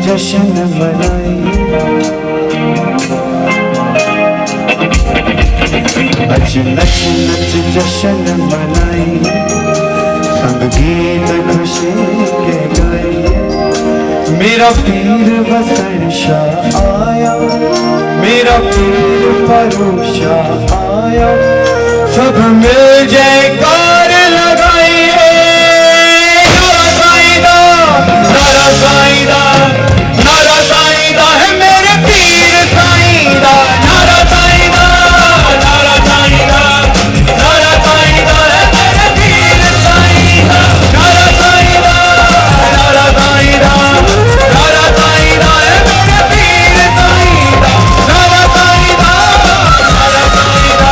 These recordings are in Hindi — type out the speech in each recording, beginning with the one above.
जश्न मनाई, आज नच नच जश्न मनाई, संग गीत खुशी के गाइए। मेरा पीर वसन शाह आया, मेरा पीर फरूख शाह आया, सब मिल जयकार लगाइए। नारा साईदा, नारा साईदा, नारा साईदा है मेरे पीर साईदा। नारा साईदा, नारा साईदा, नारा साईदा है मेरे पीर साईदा। नारा साईदा, नारा साईदा, नारा साईदा है मेरे पीर साईदा। नारा साईदा, नारा साईदा,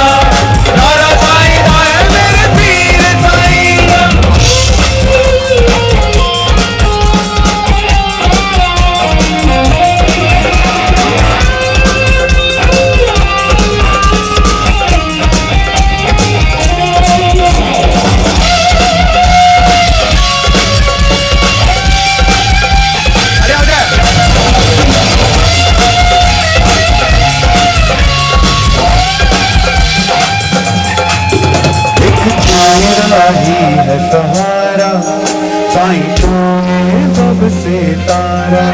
नारा साईदा है मेरे पीर साईदा। तेरा ही है सहारा, साईं तूने सब से तारा।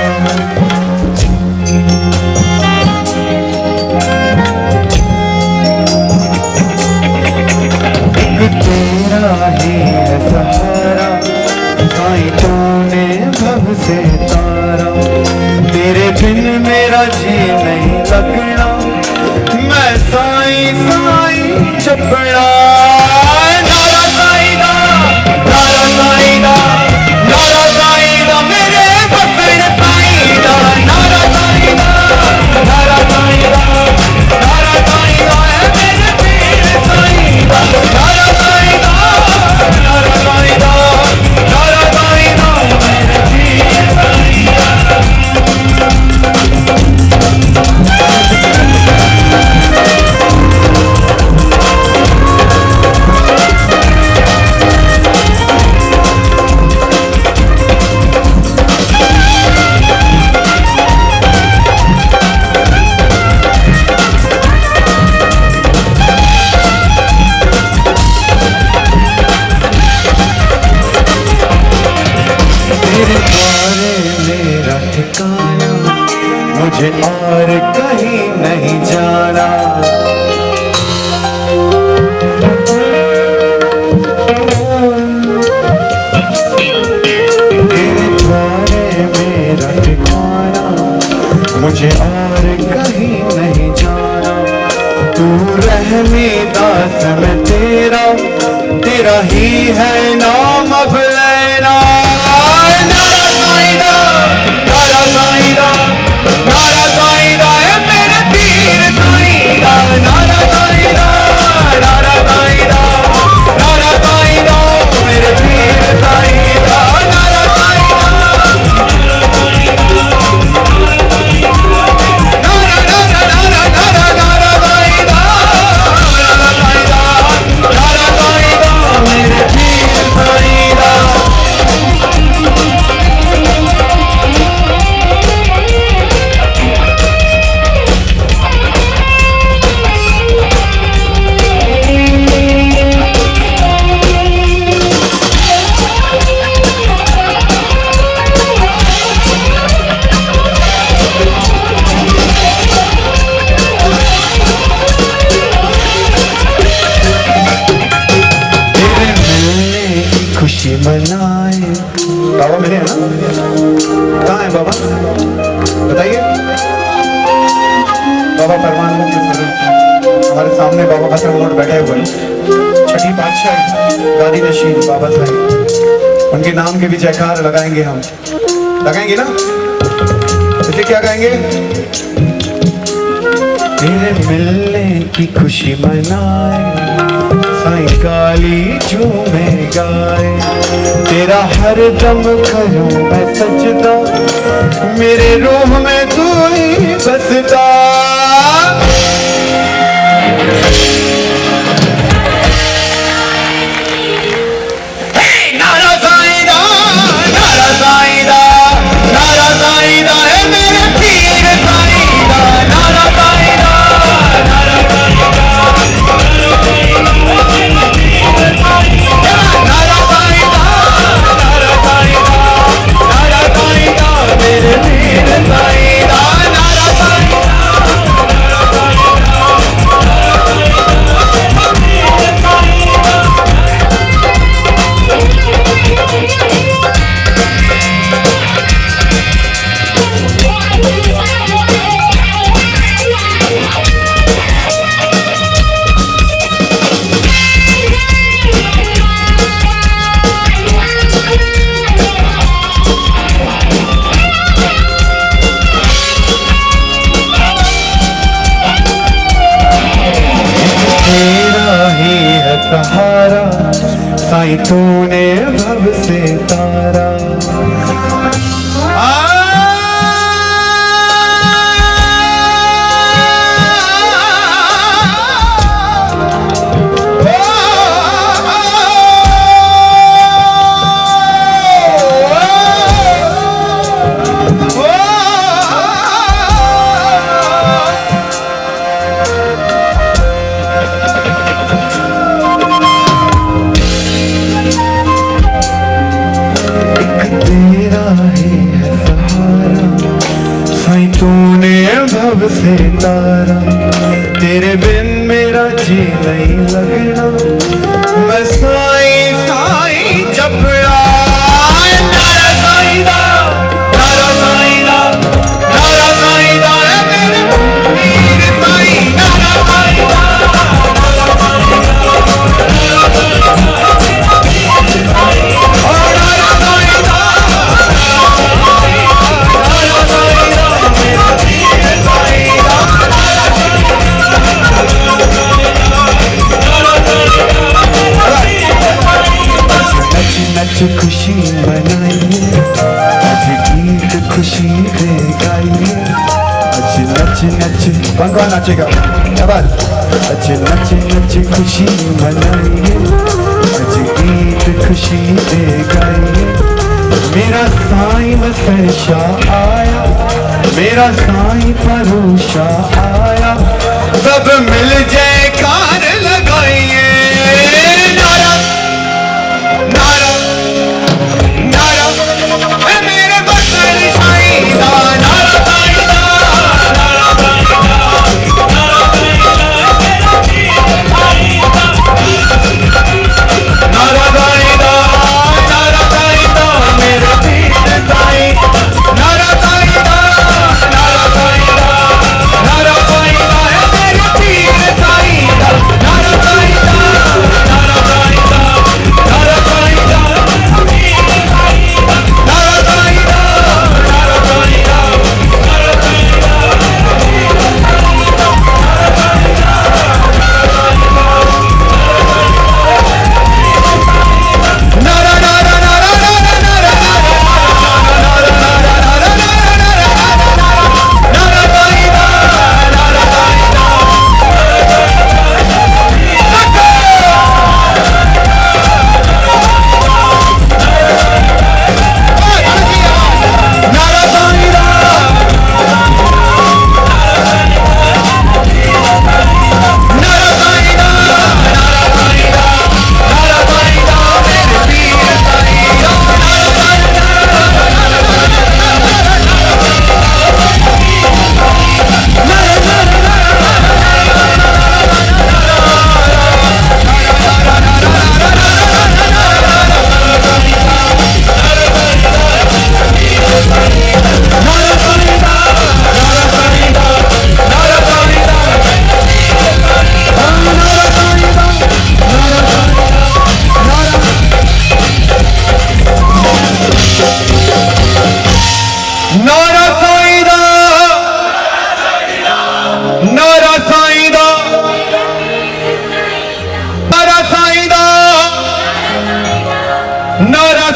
एक तेरा ही है सहारा, साईं तूने सब से तारा। तेरे बिन मेरा जी नहीं लगना, मैं साईं साईं जपना। नारा साईदा, नारा साईदा, नारा साईदा मेरे बसन साईदा। नारा साईदा, नारा साईदा, नारा साईदा है मेरे पीर साईदा। नारा साईदा, नारा साईदा, नारा साईदा मेरे पीर साईदा। पास में तेरा, तेरा ही है नाम अब लेना। नारा साईदा, नारा साईदा, नारा साईदा है मेरे पीर साईदा। नारा साईदा, नारा साईदा, नारा साईदा मेरे पीर साईदा। नारा साईदा, नारा नारा नारा नारा नारा साईदा, नारा साईदा, नारा साईदा मेरे पीर साईदा। खुशी मनाए। बाबा मिले हैं ना? कहाँ है बाबा? बताइए। बाबा परमान हमारे सामने बाबा का सरमोट बैठे हुए हैं। छठी पातशाही गादी नशीन बाबा साहब, उनके नाम के भी जयकार लगाएंगे हम। लगाएंगे ना? इसे क्या कहेंगे? तेरे मिलने की खुशी मनाए, साईं काली झूमे गाए, तेरा हर दम करूं मैं सजदा, मेरे रूह में तू ही बसदा। नारा साईदा, नारा साईदा, नारा साईदा है मेरे पीर साईदा। नारा साईदा, नारा साईदा, नारा साईदा, नारा साईदा, नारा साईदा मेरे पीर साईदा। नारा साईदा, नारा सहारा, साईं तूने भव से तारा। भव से तारा, तेरे बिन मेरा जी नहीं लगना, मैं साईं साईं जपड़ा। नारा साईदा, नारा साईदा, नारा साईदा है मेरे पीर साईं। नारा साईदा, नारा साईदा, नच खुशी मनाइए, आज गीत खुशी दे गाइए। आज नच नच कौन नाचेगा? आज नच नच खुशी मनाइए, आज गीत खुशी दे गाइए। मेरा साईं वसरशा आया, मेरा साईं परोशा आया, सब मिल जयकार लगाइए। नारा नारा नारा मेरे बसर साईदा। नारा साईदा, नारा साईदा, नारा साईदा, नारा साईदा मेरे पीर साईं। नारा साईदा, नारा साईदा, नारा साईदा है मेरे पीर साईं। नारा